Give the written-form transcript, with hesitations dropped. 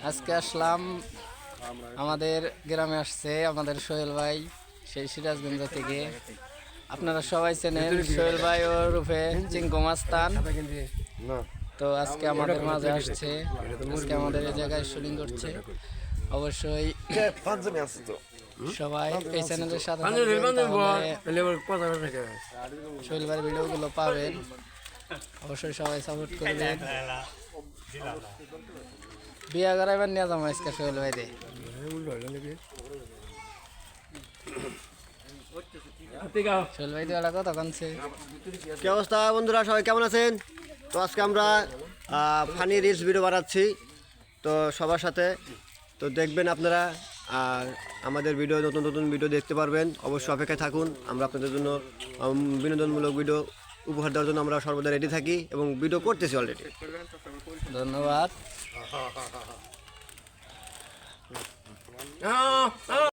আজকে আসলাম আমাদের গ্রামে আসছে আমাদের সোহেল ভাই সেই সিরাজগঞ্জ থেকে। আপনারা সবাই চেনেন সোহেল ভাই ও রূপে চিঙ্কু মাস্তান। তো আজকে আমাদের মাঝে আসছে, আজকে আমাদের এই জায়গায় শুটিং করছে। অবশ্যই সবাই এই চ্যানেলের সাথে থাকবেন, তাহলে সোহেল ভাইয়ের ভিডিওগুলো পাবেন। অবশ্যই সবাই সাপোর্ট করবেন। বিয়া করাইবার নিয়ে যাবো আজকে সোহেল ভাই দে। সোহেল ভাই দিয়ে কথা কনছে। কি অবস্থা বন্ধুরা, সবাই কেমন আছেন? তো আজকে আমরা ফানি রিলস ভিডিও বানাচ্ছি তো সবার সাথে। তো দেখবেন আপনারা, আর আমাদের ভিডিও নতুন নতুন ভিডিও দেখতে পারবেন। অবশ্যই অপেক্ষায় থাকুন। আমরা আপনাদের জন্য বিনোদনমূলক ভিডিও উপহার দেওয়ার জন্য আমরা সর্বদা রেডি থাকি এবং ভিডিও করতেছি অলরেডি। ধন্যবাদ।